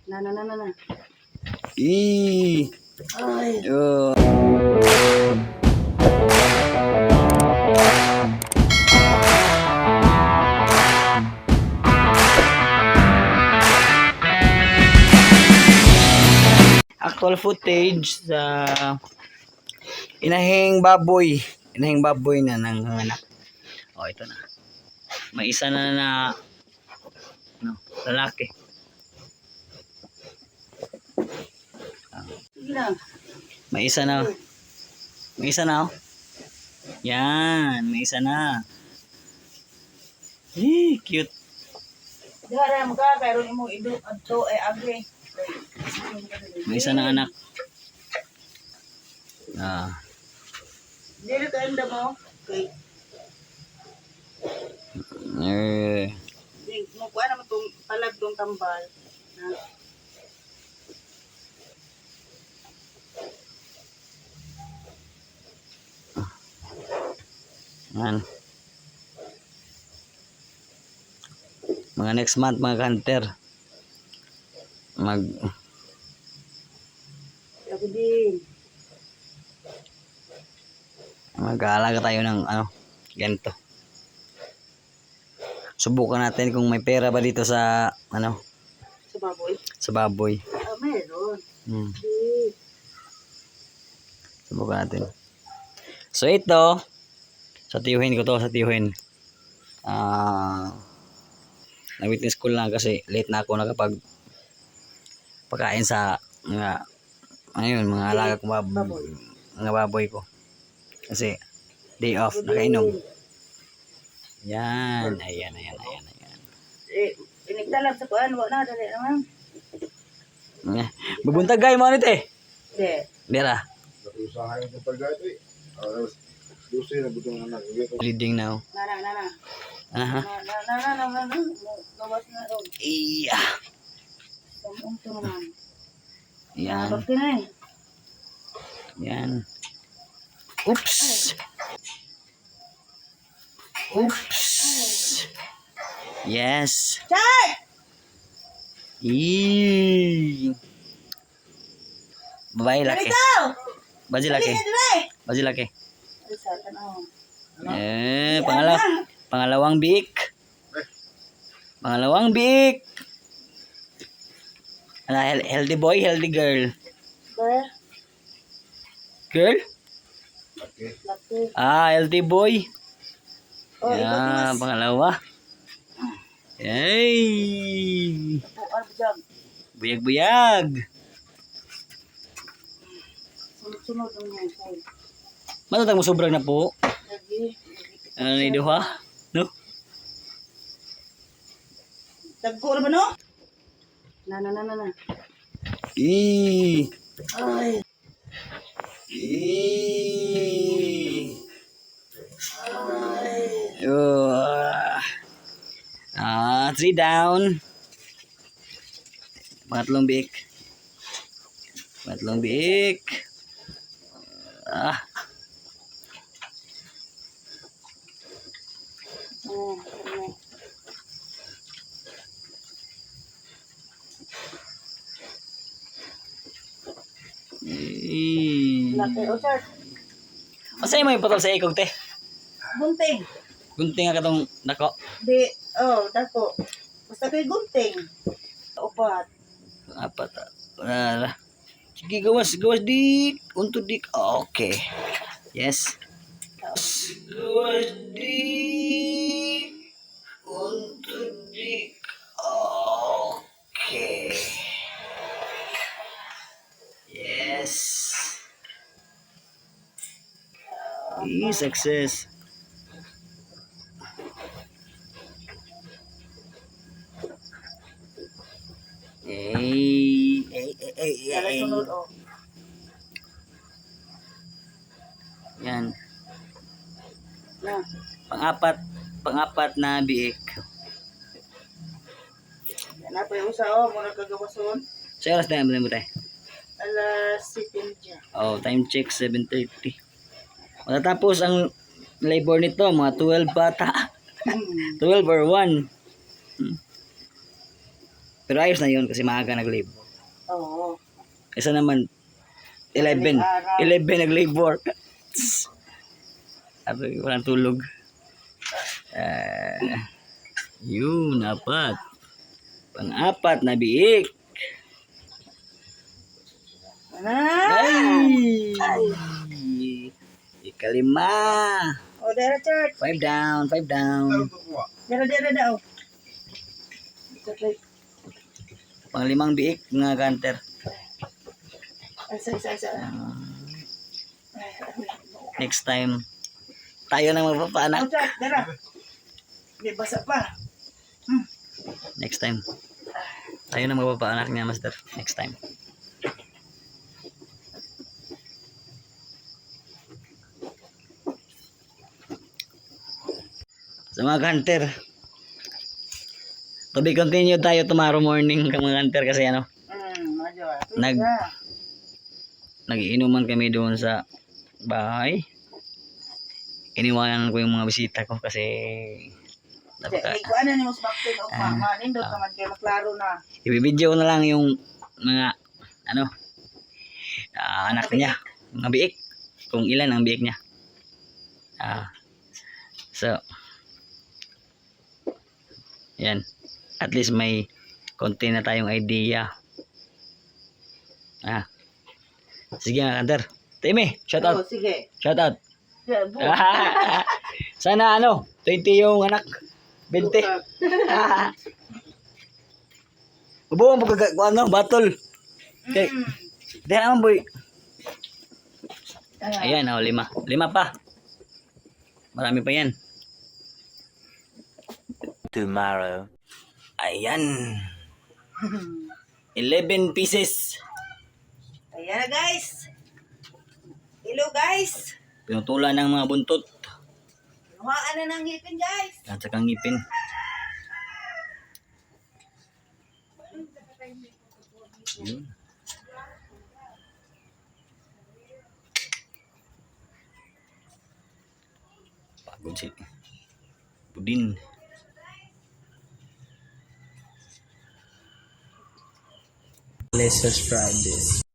Na. Ih. Ay. Actual footage sa inahing baboy. Inahing baboy na nanganak. Oh, ito na. May isa na lalaki. Sige lang. May isa na. May isa na, oh. Yan, may isa na. Cute. Dara mo ka, kaya rin mo ido adto ay agre. May isa na anak. Dili ka inda mo. Okay. Di mo kuha naman tong palag tong tambal. Na. Yan. Mga next month, mga hunter. Ako din. Mag-aalaga tayo ng ganito. Subukan natin kung may pera ba dito sa Sa baboy? sa baboy. Meron. Di. Subukan natin. So ito, sa tiyuhin ko to, sa tiyuhin. Nag-witness ko lang kasi late na ako nakapag pagkain sa mga mga alaga kong mga baboy ko. Kasi day off, nakainom. Yan, ayan. Inigtalab sa kuan, wala na dali naman. Bubuntag kayo mo nito eh. Di. Dira. Usahain ko pag gato eh. Lucy na butong anak. Bleeding now. Nana. Aha. Nana. Gawas na ron. Iya. Umto naman. Yan. Bakit na eh. Yan. Oops. Yes. Chay! Babae laki. Ikaw! Baji laki. Baji laki. Pangalawang biik. Pangalawang biik. Healthy boy, healthy girl. Girl? Laki. Healthy boy. Oh, Yan, pangalawa. Yay! Buyag-buyag. Sunod-sunod ang mga. Matatag mo sobrang na po. Lagi. Ano na iduha? No? Tagko na ba no? Na. Ay. Three down. Pangatlong biik. Laki. O sir. Masaya mo yung patol sa ikog, te. Gunting. Gunting nga katong nako. Di. Dako. Basta kay gunting. Upat. Apat. Sige, gawas dik. Untuk dik. Okay. Yes. Gawas dik. Untuk dik. Okay. Yes. Success. Kaya sunod o. Yan. Na. Pang-apat na biik. Yan na po yung usa o. Muna kagawason. Sa oras na mo tayo. Alas 7 dyan. Time check 7:30. Matatapos ang labor nito mga 12 bata. 12 or 1. Pero ayos na yun kasi maaga nag-leave. Oo. Isa naman, 11. 11 nag-labor. Sabi, walang tulog. Yun, apat. Pang-apat na biik. Ay! Ikalima. O, dara, church. 5 down, 5 down. Dara daw. Pang-limang biik, mga kanter. Isa. Next time, tayo na magpapaanak. O, church, dara. Hindi, basa pa. Next time. Tayo na magpapaanak niya, master. Next time. So mga hunter, to be continued tayo tomorrow morning mga hunter kasi Medyo. nagiinuman kami doon sa bahay. Iniwanan ko yung mga bisita ko kasi Ikuan na ni mo sa baktin o mama. Nindot naman kayo maklaro na. ibibidyo ko na lang yung mga anak niya, mga biik, kung ilan ang biik niya. So yan, at least may konti na tayong idea. Sige nga kanter, Timmy, shout out. Sige. Shout out. Sana 20 yung anak, 20. Buong battle. Okay. Dahil naman boy. Ayan, 5. 5 pa. Marami pa yan. Tomorrow. Ayan. 11 pieces. Ayan na guys. Hello guys. Pinutulan ng mga buntot. Humaan na ng ngipin guys. At saka ngipin. Yun. Pagod si Budin. Let's subscribe this.